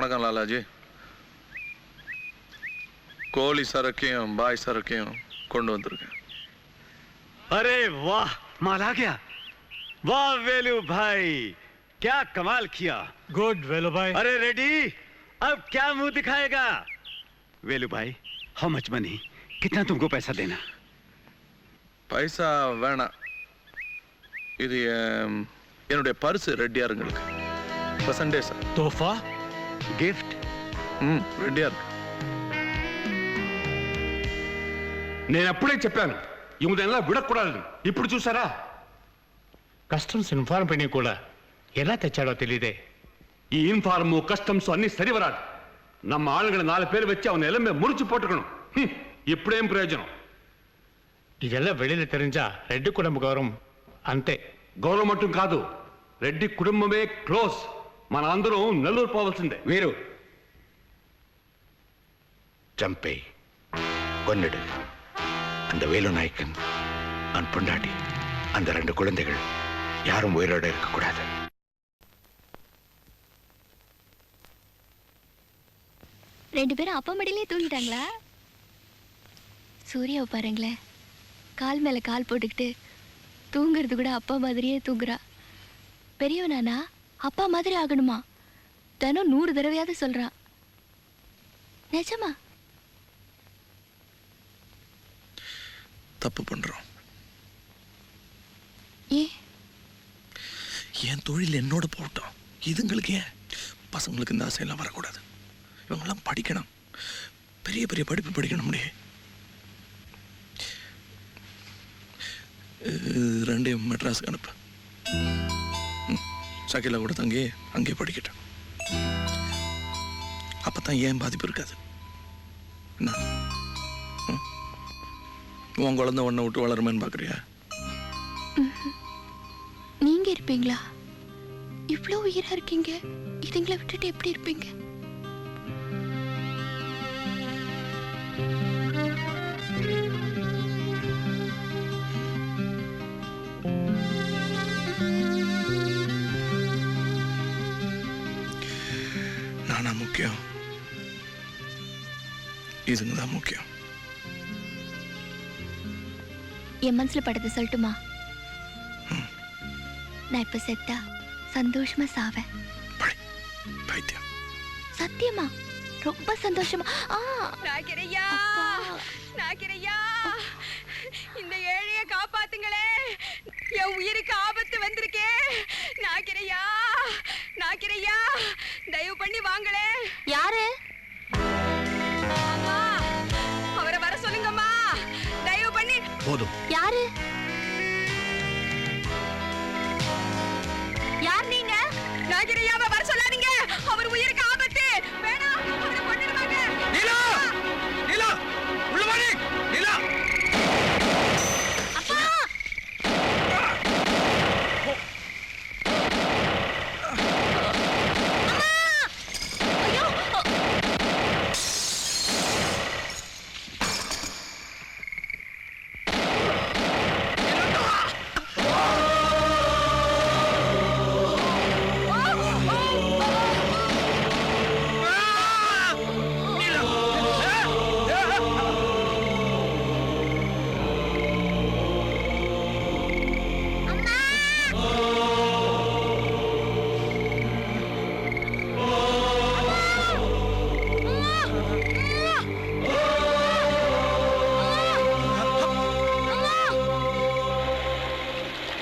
வணக்கம் லாலாஜி. கோழி சரக்கையும் பாய் சரக்கையும் கொண்டு வந்திருக்கேன். अरे वाह, माल आ गया. वाह वेलू भाई, क्या कमाल किया. गुड वेलू भाई. अरे रेडी, अब क्या मुंह दिखाएगा. वेलू भाई, हाउ मच मनी, कितना तुमको पैसा देना. பைசா வேணாம். இது என்னுடைய பர்ஸ் ரெட்டியாருங்களுக்கு. பர்சன்டே சார். तोहफा गिफ्ट. ரெட்டியாரு. నేను అప్పుడే చెప్పాను ఇవన్నెల్లా విడకూడదు. ఇప్పుడు చూసారా, కస్టమ్స్ ఇన్ఫార్మ్ పని కూడా ఎలా తెచ్చాడో తెలియదే. ఈ ఇన్ఫార్మ్ కస్టమ్స్ అన్ని సరి వరాదు. நம்ம ஆளுங்களை 4 பேர் வச்சு அவன் எல்லாமே முறிச்சு போட்டுக்கணும். இப்படியும் பிரயோஜனம். இதெல்லாம் வெளியில தெரிஞ்சா ரெட்டி குடும்ப கௌரவம் అంతే. గౌరవం மட்டும் కాదు, రెడ్డి కుటుంబమే క్లోజ్. మన అందరం నెల్లూరు పోవాల్సిందే. వీరు చంపే கொன்னிடு. அந்த வேலு நாயக்கன், அவன் பொண்டாட்டி, அந்த 2 குழந்தைகள் யாரும் உயிரோட இருக்கக்கூடாது. ரெண்டு பேரும் அப்பா மடியிலே தூங்கிட்டாங்களா? சூர்யாவை பாருங்களேன், கால் மேல கால் போட்டுக்கிட்டு தூங்குறது கூட அப்பா மாதிரியே தூங்குறா. பெரியவனானா அப்பா மாதிரி ஆகணுமா? தினம் 100 தடவையாவது சொல்றான். நிஜமா? தப்பு பண்றோம். ஏன் தொழில் என்னோட போட்டோம். இதுங்களுக்கு ஏன்? பசங்களுக்கு இந்த ஆசையெல்லாம் வரக்கூடாது. இவங்கெல்லாம் படிக்கணும், பெரிய பெரிய படிப்பு படிக்கணும். முடியே 2 மெட்ராஸுக்கு அனுப்பு. சகிலா கூட தங்கி அங்கேயே படிக்கட்டும். அப்பதான் ஏன் பாதிப்பு இருக்காது. என்ன உன் குழந்தை ஒன்றை விட்டு வளருமேன்னு பாக்குறியா? நீங்க இருப்பீங்களா? இவ்வளவு உயிரா இருக்கீங்க, இதுங்களை விட்டுட்டு எப்படி இருப்பீங்க? நானா முக்கியம்? இதுங்க தான் முக்கியம். என் மனசுல பட்டதை சொல்லட்டுமா? நான் இப்ப செத்தா சந்தோஷமா சாவேன். பைத்தியம். சத்தியமா ரொம்ப சந்தோஷமா. நாகிரையா, நாகிரையா, இந்த ஏழைய காப்பாத்துங்களே, என் உயிருக்கு ஆபத்து வந்திருக்கே. நாகிரையா, நாகிரையா, தயவு பண்ணி வாங்களே. யாரு? அம்மா, அவரை வர சொல்லுங்கம்மா, தயவு பண்ணி. போதும். யாரு? யார் நீங்க? நாகிரையாவை